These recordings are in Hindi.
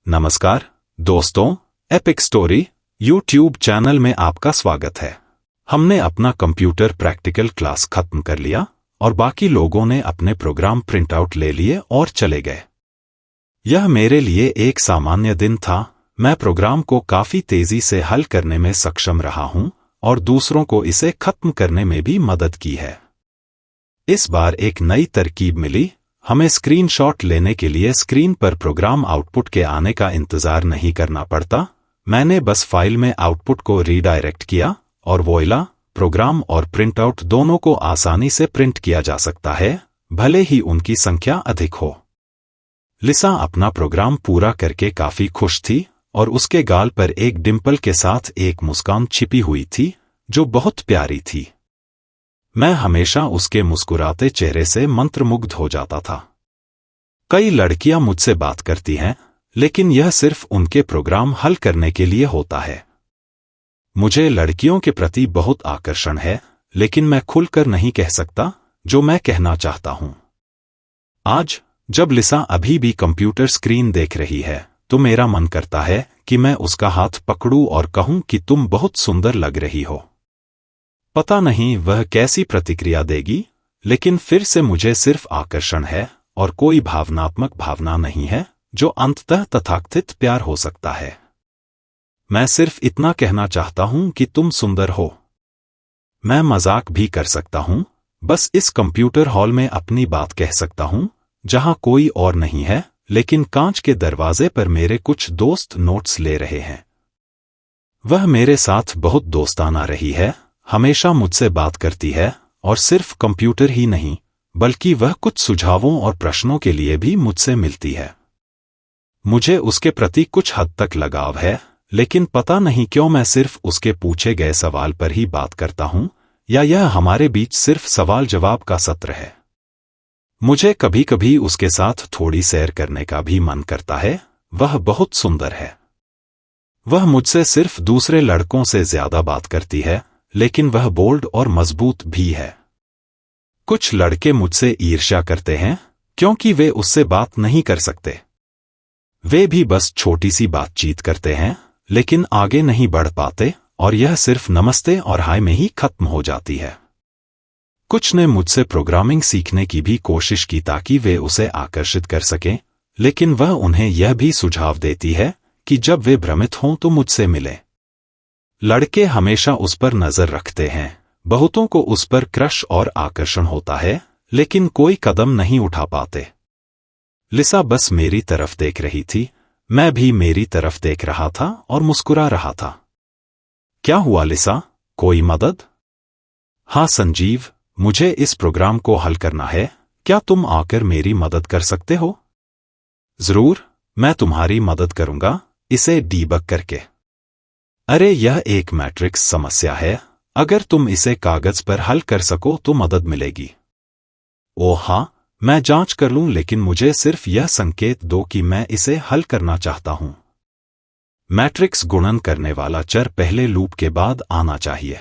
नमस्कार दोस्तों, एपिक स्टोरी यूट्यूब चैनल में आपका स्वागत है। हमने अपना कंप्यूटर प्रैक्टिकल क्लास खत्म कर लिया और बाकी लोगों ने अपने प्रोग्राम प्रिंट आउट ले लिए और चले गए। यह मेरे लिए एक सामान्य दिन था। मैं प्रोग्राम को काफी तेजी से हल करने में सक्षम रहा हूं और दूसरों को इसे खत्म करने में भी मदद की है। इस बार एक नई तरकीब मिली। हमें स्क्रीनशॉट लेने के लिए स्क्रीन पर प्रोग्राम आउटपुट के आने का इंतजार नहीं करना पड़ता। मैंने बस फाइल में आउटपुट को रीडायरेक्ट किया और वोइला, प्रोग्राम और प्रिंट आउट दोनों को आसानी से प्रिंट किया जा सकता है, भले ही उनकी संख्या अधिक हो। लिसा अपना प्रोग्राम पूरा करके काफी खुश थी और उसके गाल पर एक डिंपल के साथ एक मुस्कान छिपी हुई थी जो बहुत प्यारी थी। मैं हमेशा उसके मुस्कुराते चेहरे से मंत्रमुग्ध हो जाता था। कई लड़कियां मुझसे बात करती हैं, लेकिन यह सिर्फ उनके प्रोग्राम हल करने के लिए होता है। मुझे लड़कियों के प्रति बहुत आकर्षण है, लेकिन मैं खुलकर नहीं कह सकता जो मैं कहना चाहता हूं। आज जब लिसा अभी भी कंप्यूटर स्क्रीन देख रही है, तो मेरा मन करता है कि मैं उसका हाथ पकड़ूं और कहूं कि तुम बहुत सुंदर लग रही हो। पता नहीं वह कैसी प्रतिक्रिया देगी, लेकिन फिर से मुझे सिर्फ आकर्षण है और कोई भावनात्मक भावना नहीं है जो अंततः तथाकथित प्यार हो सकता है। मैं सिर्फ इतना कहना चाहता हूं कि तुम सुंदर हो। मैं मजाक भी कर सकता हूं, बस इस कंप्यूटर हॉल में अपनी बात कह सकता हूं, जहां कोई और नहीं है, लेकिन कांच के दरवाजे पर मेरे कुछ दोस्त नोट्स ले रहे हैं। वह मेरे साथ बहुत दोस्ताना रही है, हमेशा मुझसे बात करती है और सिर्फ कंप्यूटर ही नहीं, बल्कि वह कुछ सुझावों और प्रश्नों के लिए भी मुझसे मिलती है। मुझे उसके प्रति कुछ हद तक लगाव है, लेकिन पता नहीं क्यों मैं सिर्फ उसके पूछे गए सवाल पर ही बात करता हूं, या यह हमारे बीच सिर्फ सवाल जवाब का सत्र है। मुझे कभी कभी उसके साथ थोड़ी सैर करने का भी मन करता है। वह बहुत सुंदर है। वह मुझसे सिर्फ दूसरे लड़कों से ज्यादा बात करती है, लेकिन वह बोल्ड और मजबूत भी है। कुछ लड़के मुझसे ईर्ष्या करते हैं क्योंकि वे उससे बात नहीं कर सकते। वे भी बस छोटी सी बातचीत करते हैं, लेकिन आगे नहीं बढ़ पाते और यह सिर्फ नमस्ते और हाय में ही खत्म हो जाती है। कुछ ने मुझसे प्रोग्रामिंग सीखने की भी कोशिश की ताकि वे उसे आकर्षित कर सकें, लेकिन वह उन्हें यह भी सुझाव देती है कि जब वे भ्रमित हों तो मुझसे मिलें। लड़के हमेशा उस पर नजर रखते हैं। बहुतों को उस पर क्रश और आकर्षण होता है, लेकिन कोई कदम नहीं उठा पाते। लिसा बस मेरी तरफ देख रही थी। मैं भी मेरी तरफ देख रहा था और मुस्कुरा रहा था। क्या हुआ लिसा, कोई मदद? हाँ संजीव, मुझे इस प्रोग्राम को हल करना है। क्या तुम आकर मेरी मदद कर सकते हो? जरूर, मैं तुम्हारी मदद करूंगा, इसे डीबग करके। अरे यह एक मैट्रिक्स समस्या है। अगर तुम इसे कागज पर हल कर सको तो मदद मिलेगी। ओह हाँ, मैं जांच कर लूं, लेकिन मुझे सिर्फ यह संकेत दो कि मैं इसे हल करना चाहता हूं। मैट्रिक्स गुणन करने वाला चर पहले लूप के बाद आना चाहिए।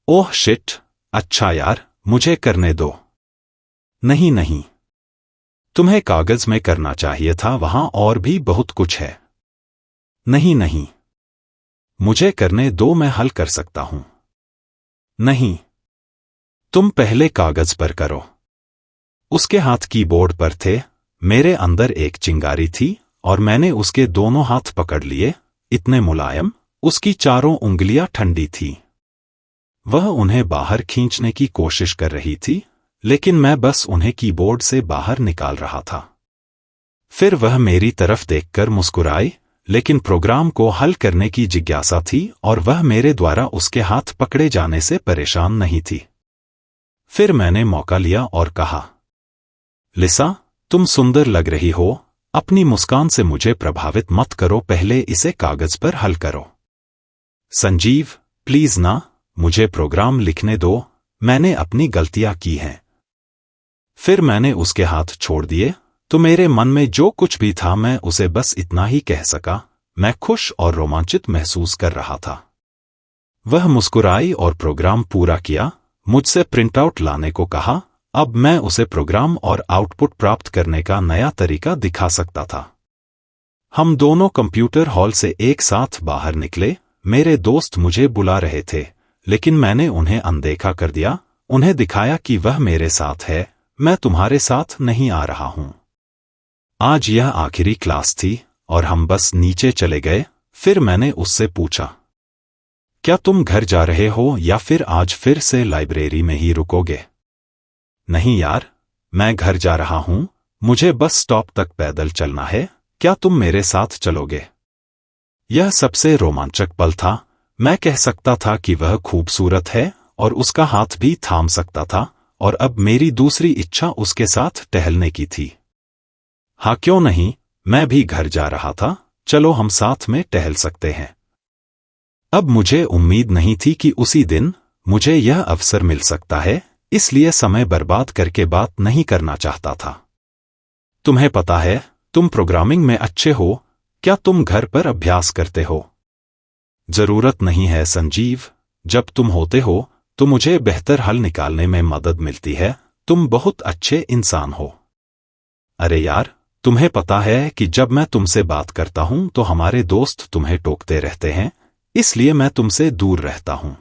ओह शिट, अच्छा यार, मुझे करने दो। नहीं, तुम्हें कागज में करना चाहिए था, वहां और भी बहुत कुछ है। नहीं, मुझे करने दो, मैं हल कर सकता हूं। नहीं, तुम पहले कागज पर करो। उसके हाथ कीबोर्ड पर थे। मेरे अंदर एक चिंगारी थी और मैंने उसके दोनों हाथ पकड़ लिए, इतने मुलायम, उसकी चारों उंगलियां ठंडी थीं। वह उन्हें बाहर खींचने की कोशिश कर रही थी, लेकिन मैं बस उन्हें कीबोर्ड से बाहर निकाल रहा था। फिर वह मेरी तरफ देखकर मुस्कुराई, लेकिन प्रोग्राम को हल करने की जिज्ञासा थी और वह मेरे द्वारा उसके हाथ पकड़े जाने से परेशान नहीं थी। फिर मैंने मौका लिया और कहा, लिसा, तुम सुंदर लग रही हो। अपनी मुस्कान से मुझे प्रभावित मत करो, पहले इसे कागज पर हल करो। संजीव, प्लीज ना, मुझे प्रोग्राम लिखने दो, मैंने अपनी गलतियां की हैं। फिर मैंने उसके हाथ छोड़ दिए, तो मेरे मन में जो कुछ भी था मैं उसे बस इतना ही कह सका। मैं खुश और रोमांचित महसूस कर रहा था। वह मुस्कुराई और प्रोग्राम पूरा किया, मुझसे प्रिंटआउट लाने को कहा। अब मैं उसे प्रोग्राम और आउटपुट प्राप्त करने का नया तरीका दिखा सकता था। हम दोनों कंप्यूटर हॉल से एक साथ बाहर निकले। मेरे दोस्त मुझे बुला रहे थे, लेकिन मैंने उन्हें अनदेखा कर दिया। उन्हें दिखाया कि वह मेरे साथ है, मैं तुम्हारे साथ नहीं आ रहा हूं। आज यह आखिरी क्लास थी और हम बस नीचे चले गए। फिर मैंने उससे पूछा, क्या तुम घर जा रहे हो या फिर आज फिर से लाइब्रेरी में ही रुकोगे? नहीं यार, मैं घर जा रहा हूं, मुझे बस स्टॉप तक पैदल चलना है। क्या तुम मेरे साथ चलोगे? यह सबसे रोमांचक पल था। मैं कह सकता था कि वह खूबसूरत है और उसका हाथ भी थाम सकता था, और अब मेरी दूसरी इच्छा उसके साथ टहलने की थी। हाँ, क्यों नहीं, मैं भी घर जा रहा था। चलो हम साथ में टहल सकते हैं। अब मुझे उम्मीद नहीं थी कि उसी दिन मुझे यह अवसर मिल सकता है, इसलिए समय बर्बाद करके बात नहीं करना चाहता था। तुम्हें पता है, तुम प्रोग्रामिंग में अच्छे हो। क्या तुम घर पर अभ्यास करते हो? जरूरत नहीं है संजीव, जब तुम होते हो तो मुझे बेहतर हल निकालने में मदद मिलती है। तुम बहुत अच्छे इंसान हो। अरे यार, तुम्हें पता है कि जब मैं तुमसे बात करता हूं तो हमारे दोस्त तुम्हें टोकते रहते हैं, इसलिए मैं तुमसे दूर रहता हूं।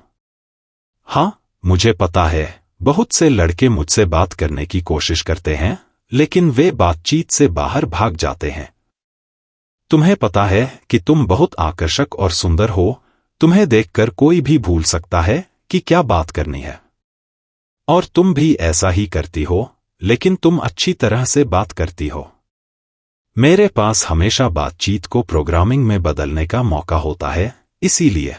हाँ, मुझे पता है, बहुत से लड़के मुझसे बात करने की कोशिश करते हैं, लेकिन वे बातचीत से बाहर भाग जाते हैं। तुम्हें पता है कि तुम बहुत आकर्षक और सुंदर हो। तुम्हें देखकर कोई भी भूल सकता है कि क्या बात करनी है। और तुम भी ऐसा ही करती हो, लेकिन तुम अच्छी तरह से बात करती हो। मेरे पास हमेशा बातचीत को प्रोग्रामिंग में बदलने का मौका होता है, इसीलिए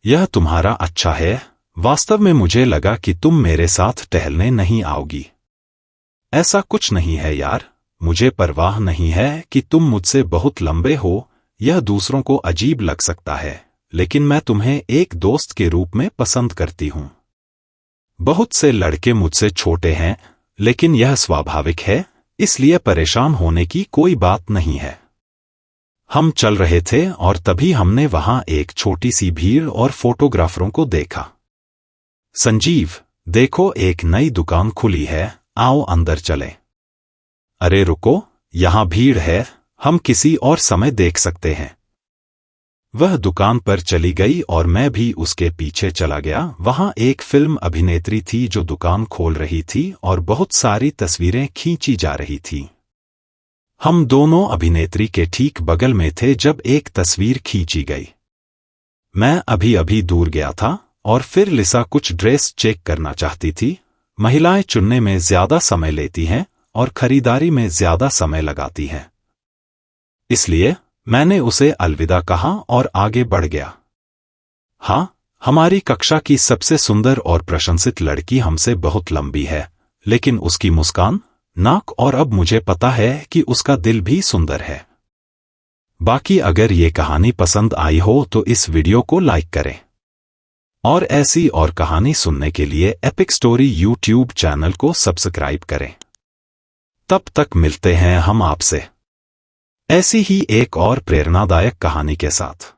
यह तुम्हारा अच्छा है। वास्तव में मुझे लगा कि तुम मेरे साथ टहलने नहीं आओगी। ऐसा कुछ नहीं है यार, मुझे परवाह नहीं है कि तुम मुझसे बहुत लंबे हो। यह दूसरों को अजीब लग सकता है, लेकिन मैं तुम्हें एक दोस्त के रूप में पसंद करती हूं। बहुत से लड़के मुझसे छोटे हैं, लेकिन यह स्वाभाविक है, इसलिए परेशान होने की कोई बात नहीं है। हम चल रहे थे और तभी हमने वहां एक छोटी सी भीड़ और फोटोग्राफरों को देखा। संजीव, देखो, एक नई दुकान खुली है, आओ अंदर चलें। अरे रुको, यहां भीड़ है, हम किसी और समय देख सकते हैं। वह दुकान पर चली गई और मैं भी उसके पीछे चला गया। वहां एक फिल्म अभिनेत्री थी जो दुकान खोल रही थी और बहुत सारी तस्वीरें खींची जा रही थी। हम दोनों अभिनेत्री के ठीक बगल में थे जब एक तस्वीर खींची गई। मैं अभी अभी दूर गया था और फिर लिसा कुछ ड्रेस चेक करना चाहती थी। महिलाएं चुनने में ज्यादा समय लेती हैं और खरीदारी में ज्यादा समय लगाती हैं। इसलिए मैंने उसे अलविदा कहा और आगे बढ़ गया। हाँ, हमारी कक्षा की सबसे सुंदर और प्रशंसित लड़की हमसे बहुत लंबी है, लेकिन उसकी मुस्कान, नाक और अब मुझे पता है कि उसका दिल भी सुंदर है। बाकी अगर ये कहानी पसंद आई हो तो इस वीडियो को लाइक करें, और ऐसी और कहानी सुनने के लिए एपिक स्टोरी यूट्यूब चैनल को सब्सक्राइब करें। तब तक मिलते हैं हम आपसे ऐसी ही एक और प्रेरणादायक कहानी के साथ।